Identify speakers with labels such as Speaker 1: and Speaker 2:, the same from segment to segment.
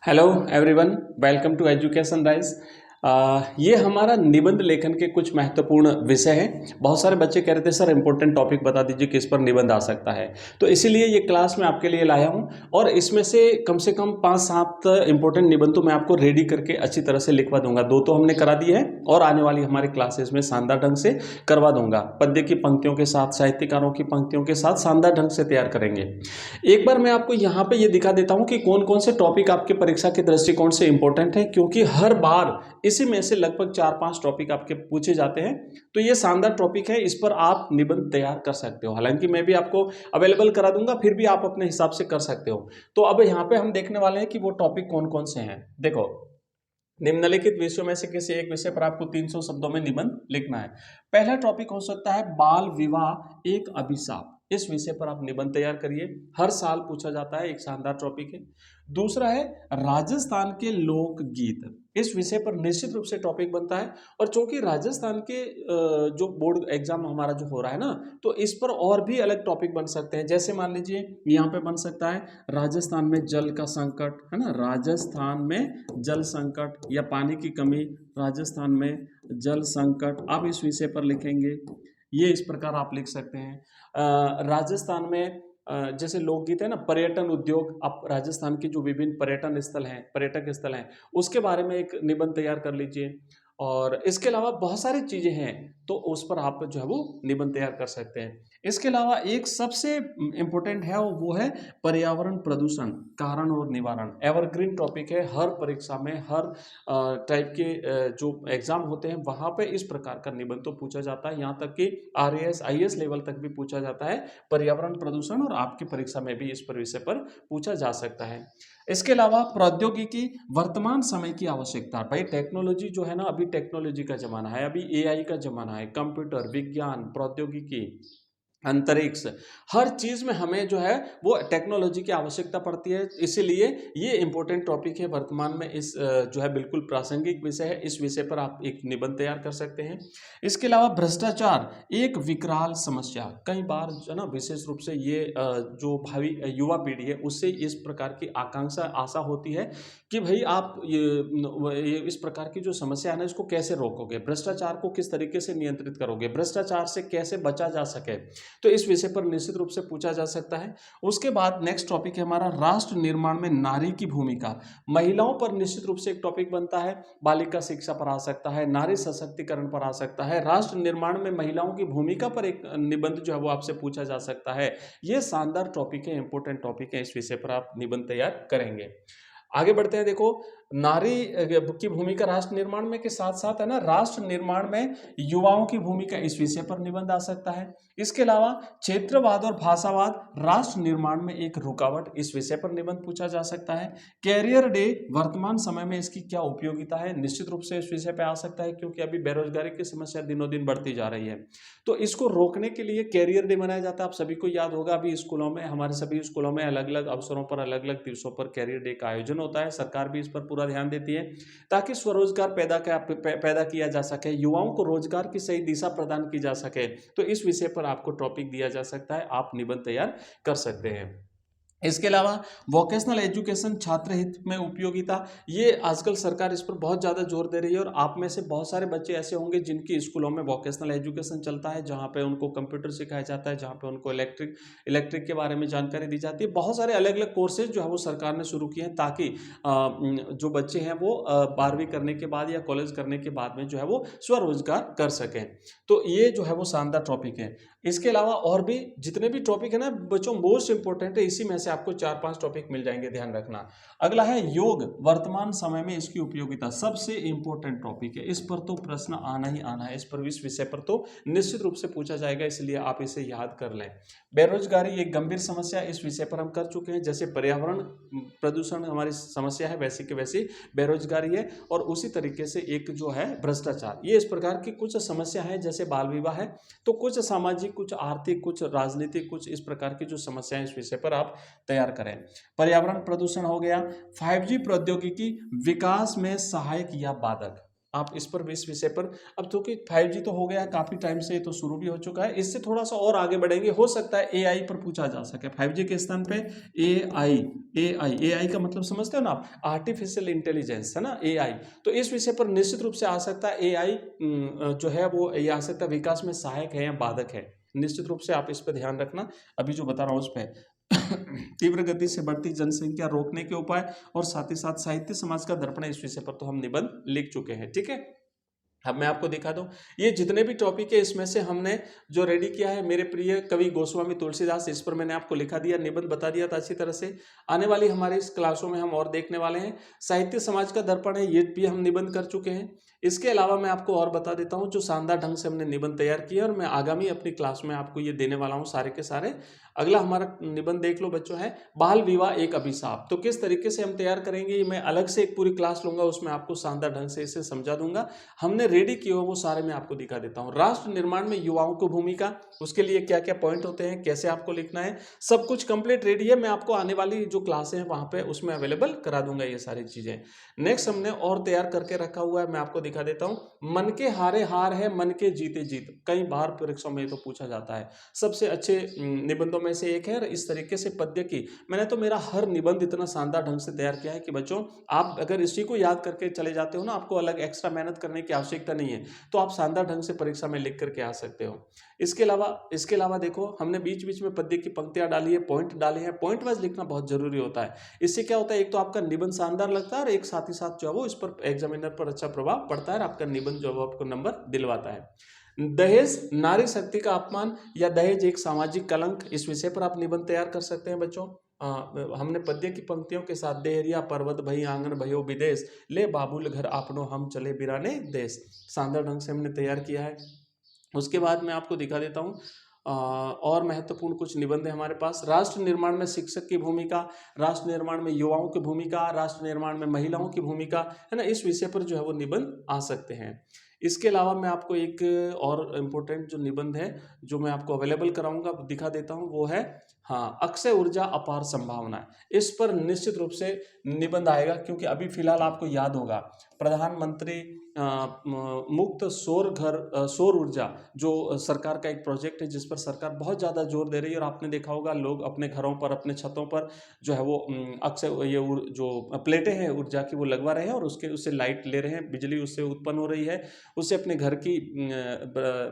Speaker 1: Hello everyone, welcome to education rise. ये हमारा निबंध लेखन के कुछ महत्वपूर्ण विषय हैं। बहुत सारे बच्चे कह रहे थे सर इंपॉर्टेंट टॉपिक बता दीजिए किस पर निबंध आ सकता है, तो इसीलिए ये क्लास मैं आपके लिए लाया हूँ। और इसमें से कम 5-7 इंपॉर्टेंट निबंध तो मैं आपको रेडी करके अच्छी तरह से लिखवा दूंगा। 2 तो हमने करा दिए हैं और आने वाली हमारी क्लासेस में शानदार ढंग से करवा दूंगा। पद्य की पंक्तियों के साथ, साहित्यकारों की पंक्तियों के साथ शानदार ढंग से तैयार करेंगे। एक बार मैं आपको यहाँ पे ये दिखा देता हूँ कि कौन कौन से टॉपिक आपके परीक्षा के दृष्टिकोण से इंपॉर्टेंट है, क्योंकि हर बार इसी में से लगभग 4-5 टॉपिक आपके पूछे जाते हैं। तो ये शानदार टॉपिक है, इस पर आप निबंध तैयार कर सकते हो। हालांकि मैं भी आपको अवेलेबल करा दूंगा, फिर भी आप अपने हिसाब से कर सकते हो। तो अब यहाँ पे हम देखने वाले हैं कि वो टॉपिक कौन कौन से हैं। देखो, निम्नलिखित विषयों में से किसी एक विषय पर आपको 300 शब्दों में निबंध लिखना है। पहला टॉपिक हो सकता है बाल विवाह एक अभिशाप। इस विषय पर आप निबंध तैयार करिए, हर साल पूछा जाता है, एक शानदार टॉपिक है। दूसरा है राजस्थान के लोकगीत। इस विषय पर निश्चित रूप से टॉपिक बनता है। और चूंकि राजस्थान के जो बोर्ड एग्जाम हमारा जो हो रहा है ना, तो इस पर और भी अलग टॉपिक बन सकते हैं। जैसे मान लीजिए यहाँ पे बन सकता है राजस्थान में जल का संकट, है ना, राजस्थान में जल संकट या पानी की कमी, राजस्थान में जल संकट, आप इस विषय पर लिखेंगे। ये इस प्रकार आप लिख सकते हैं। राजस्थान में जैसे लोकगीत है ना, पर्यटन उद्योग, आप राजस्थान की जो विभिन्न पर्यटन स्थल हैं, पर्यटक स्थल हैं, उसके बारे में एक निबंध तैयार कर लीजिए। और इसके अलावा बहुत सारी चीजें हैं, तो उस पर आप जो है वो निबंध तैयार कर सकते हैं। इसके अलावा एक सबसे इंपॉर्टेंट है, वो है पर्यावरण प्रदूषण, कारण और निवारण। एवरग्रीन टॉपिक है, हर परीक्षा में, हर टाइप के जो एग्जाम होते हैं वहां पे इस प्रकार का निबंध तो पूछा जाता है। यहाँ तक कि RAS IAS लेवल तक भी पूछा जाता है पर्यावरण प्रदूषण, और आपकी परीक्षा में भी इस पर विषय पर पूछा जा सकता है। इसके अलावा प्रौद्योगिकी, वर्तमान समय की आवश्यकता। भाई टेक्नोलॉजी जो है ना, अभी टेक्नोलॉजी का जमाना है, अभी AI का जमाना है, कंप्यूटर, विज्ञान, प्रौद्योगिकी, अंतरिक्ष, हर चीज में हमें जो है वो टेक्नोलॉजी की आवश्यकता पड़ती है। इसीलिए ये इंपॉर्टेंट टॉपिक है, वर्तमान में इस जो है बिल्कुल प्रासंगिक विषय है। इस विषय पर आप एक निबंध तैयार कर सकते हैं। इसके अलावा भ्रष्टाचार एक विकराल समस्या। कई बार जो है ना, विशेष रूप से ये जो भावी युवा पीढ़ी है उससे इस प्रकार की आकांक्षा आशा होती है कि भाई आप ये इस प्रकार की जो समस्या है ना, इसको कैसे रोकोगे, भ्रष्टाचार को किस तरीके से नियंत्रित करोगे, भ्रष्टाचार से कैसे बचा जा सके, तो इस विषय पर निश्चित रूप से पूछा जा सकता है। उसके बाद नेक्स्ट टॉपिक है हमारा राष्ट्र निर्माण में नारी की भूमिका। महिलाओं पर निश्चित रूप से एक टॉपिक बनता है, बालिका शिक्षा पर आ सकता है, नारी सशक्तिकरण पर आ सकता है, राष्ट्र निर्माण में महिलाओं की भूमिका पर एक निबंध जो है वो आपसे पूछा जा सकता है। ये शानदार टॉपिक है, इंपॉर्टेंट टॉपिक है, इस विषय पर आप निबंध तैयार करेंगे। आगे बढ़ते हैं। देखो, नारी की भूमिका राष्ट्र निर्माण में के साथ साथ है ना, राष्ट्र निर्माण में युवाओं की भूमिका, इस विषय पर निबंध आ सकता है। इसके अलावा क्षेत्रवाद और भाषावाद राष्ट्र निर्माण में एक रुकावट, इस विषय पर निबंध पूछा जा सकता है। कैरियर डे, वर्तमान समय में इसकी क्या उपयोगिता है, निश्चित रूप से इस विषय पर आ सकता है, क्योंकि अभी बेरोजगारी की समस्या दिनों दिन बढ़ती जा रही है। तो इसको रोकने के लिए कैरियर डे मनाया जाता है। आप सभी को याद होगा, अभी स्कूलों में, हमारे सभी स्कूलों में अलग अलग अवसरों पर, अलग अलग दिवसों पर कैरियर डे का आयोजन होता है। सरकार भी इस पर पूरा ध्यान देती है ताकि स्वरोजगार पैदा किया जा सके, युवाओं को रोजगार की सही दिशा प्रदान की जा सके। तो इस विषय पर आपको टॉपिक दिया जा सकता है, आप निबंध तैयार कर सकते हैं। इसके अलावा वोकेशनल एजुकेशन, छात्र हित में उपयोगिता, ये आजकल सरकार इस पर बहुत ज़्यादा जोर दे रही है। और आप में से बहुत सारे बच्चे ऐसे होंगे जिनकी स्कूलों में वोकेशनल एजुकेशन चलता है, जहाँ पे उनको कंप्यूटर सिखाया जाता है, जहाँ पे उनको इलेक्ट्रिक के बारे में जानकारी दी जाती है। बहुत सारे अलग अलग कोर्सेज जो है वो सरकार ने शुरू किए हैं, ताकि जो बच्चे हैं वो 12वीं करने के बाद या कॉलेज करने के बाद में जो है वो स्वरोजगार कर सकें। तो ये जो है वो शानदार टॉपिक है। इसके अलावा और भी जितने भी टॉपिक है ना बच्चों, मोस्ट इंपोर्टेंट है, इसी में से आपको 4-5 टॉपिक मिल जाएंगे, ध्यान रखना। अगला है योग, वर्तमान समय में इसकी उपयोगिता, सबसे इंपॉर्टेंट टॉपिक है, इस पर तो प्रश्न आना ही आना है, इस विषय पर तो निश्चित रूप से पूछा जाएगा, इसलिए आप इसे याद कर लें। बेरोजगारी एक गंभीर समस्या, इस विषय पर हम कर चुके हैं। जैसे पर्यावरण प्रदूषण हमारी समस्या है, वैसी की वैसी बेरोजगारी है। और उसी तरीके से एक जो है भ्रष्टाचार, ये इस प्रकार की कुछ समस्या है। जैसे बाल विवाह है, तो कुछ सामाजिक, कुछ आर्थिक, कुछ राजनीतिक, कुछ इस प्रकार की जो समस्याएं, इस विषय पर आप तैयार करें। पर्यावरण प्रदूषण हो गया। 5G प्रौद्योगिकी विकास में सहायक या बाधक, आप इस पर इस विषय पर, अब तो कि 5G तो हो गया काफ़ी टाइम से, तो शुरू भी हो चुका है, इससे थोड़ा सा और आगे बढ़ेंगे, हो सकता है AI पर पूछा जा सके 5G के स्थान पे। AI का मतलब समझते हो ना आप, आर्टिफिशियल इंटेलिजेंस है ना, AI। तो इस विषय पर निश्चित रूप से आ सकता है AI जो है वो ये आ सकता है, विकास में सहायक है या बाधक है, निश्चित रूप से आप इस पर ध्यान रखना। अभी जो बता रहा हूँ उस पर तीव्र गति से बढ़ती जनसंख्या रोकने के उपाय और साथ ही साथ साहित्य समाज का दर्पण, इस विषय पर तो हम निबंध लिख चुके हैं, ठीक है। अब मैं आपको दिखा दूं, ये जितने भी टॉपिक है इसमें से हमने जो रेडी किया है, मेरे प्रिय कवि गोस्वामी तुलसीदास, इस पर मैंने आपको लिखा दिया, निबंध बता दिया था अच्छी तरह से। आने वाली हमारी इस क्लासों में हम और देखने वाले हैं, साहित्य समाज का दर्पण है, ये भी हम निबंध कर चुके हैं। इसके अलावा मैं आपको और बता देता हूं, जो शानदार ढंग से हमने निबंध तैयार किया और मैं आगामी अपनी क्लास में आपको ये देने वाला हूं सारे के सारे। अगला हमारा निबंध देख लो बच्चों, है बाल विवाह एक अभिशाप। तो किस तरीके से हम तैयार करेंगे, ये मैं अलग से एक पूरी क्लास लूंगा, उसमें आपको शानदार ढंग से इसे समझा दूंगा। हमने रेडी किया वो सारे मैं आपको दिखा देता हूं। राष्ट्र निर्माण में युवाओं की भूमिका, उसके लिए क्या क्या पॉइंट होते हैं, कैसे आपको लिखना है, सब कुछ कंप्लीट रेडी है। मैं आपको आने वाली जो क्लासें हैं वहां पे उसमें अवेलेबल करा दूंगा ये सारी चीजें। नेक्स्ट हमने और तैयार करके रखा हुआ है, मैं आपको दिखा देता हूं, मन के हारे हार है मन के जीते जीत। कई बार परीक्षाओं में तो पूछा जाता है, सबसे अच्छे निबंधों में से एक है। इस तरीके से पद्य की मैंने तो मेरा हर निबंध इतना शानदार ढंग से तैयार किया है कि बच्चों आप अगर इसी को याद करके चले जाते हो ना, आपको अलग एक्स्ट्रा मेहनत करने की आवश्यकता नहीं है, तो आप शानदार ढंग से परीक्षा में लिख करके आ सकते हो। इसके अलावा देखो, हमने बीच बीच में पद्य की पंक्तियां डाली है, पॉइंट डाले हैं, पॉइंट वाइज लिखना बहुत जरूरी होता है। इससे क्या होता है, एक तो आपका निबंध शानदार लगता है और एक साथ ही साथ जो है वो इस पर एग्जामिनर पर अच्छा प्रभाव पड़ता है और आपका निबंध जो है आपको नंबर दिलवाता है। दहेज नारी शक्ति का अपमान या दहेज एक सामाजिक कलंक, इस विषय पर आप निबंध तैयार कर सकते हैं बच्चों। हमने पद्य की पंक्तियों के साथ देहरिया पर्वत भई आंगन भयो विदेश, ले बाबुल घर आपनो हम चले बिराने देश, शानदार ढंग से हमने तैयार किया है। उसके बाद मैं आपको दिखा देता हूँ और महत्वपूर्ण कुछ निबंध है हमारे पास। राष्ट्र निर्माण में शिक्षक की भूमिका, राष्ट्र निर्माण में युवाओं की भूमिका, राष्ट्र निर्माण में महिलाओं की भूमिका, है ना, इस विषय पर जो है वो निबंध आ सकते हैं। इसके अलावा मैं आपको एक और इम्पोर्टेंट जो निबंध है जो मैं आपको अवेलेबल कराऊंगा दिखा देता हूं, वो है हाँ, अक्षय ऊर्जा अपार संभावना। इस पर निश्चित रूप से निबंध आएगा, क्योंकि अभी फिलहाल आपको याद होगा प्रधानमंत्री मुक्त सौर ऊर्जा जो सरकार का एक प्रोजेक्ट है, जिस पर सरकार बहुत ज़्यादा जोर दे रही है। और आपने देखा होगा लोग अपने घरों पर अपने छतों पर जो है वो अक्षय ये जो प्लेटें हैं ऊर्जा की वो लगवा रहे हैं और उससे लाइट ले रहे हैं, बिजली उससे उत्पन्न हो रही है, उससे अपने घर की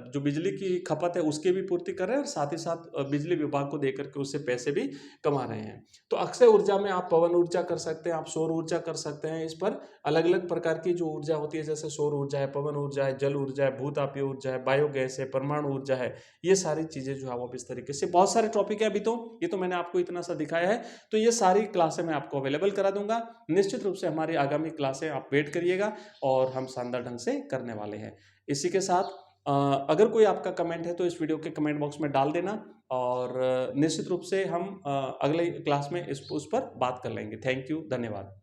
Speaker 1: जो बिजली की खपत है उसकी भी पूर्ति कर रहे हैं और साथ ही साथ बिजली विभाग को देकर के उससे पैसे भी कमा रहे हैं। तो अक्षय ऊर्जा में आप पवन ऊर्जा कर सकते हैं, आप सौर ऊर्जा कर सकते हैं। इस पर अलग अलग प्रकार की जो ऊर्जा होती है, जैसे सौर ऊर्जा है, पवन ऊर्जा है, जल ऊर्जा है, भूतापीय ऊर्जा है, बायोगैस है, परमाणु ऊर्जा है, ये सारी चीजें जो है वो इस तरीके से बहुत सारे टॉपिक है। अभी तो ये तो मैंने आपको इतना सा दिखाया है, तो ये सारी क्लासें मैं आपको अवेलेबल करा दूंगा। निश्चित रूप से हमारी आगामी क्लासें आप वेट करिएगा और हम शानदार ढंग से करने वाले हैं। इसी के साथ अगर कोई आपका कमेंट है तो इस वीडियो के कमेंट बॉक्स में डाल देना और निश्चित रूप से हम अगले क्लास में उस पर बात कर लेंगे। थैंक यू, धन्यवाद।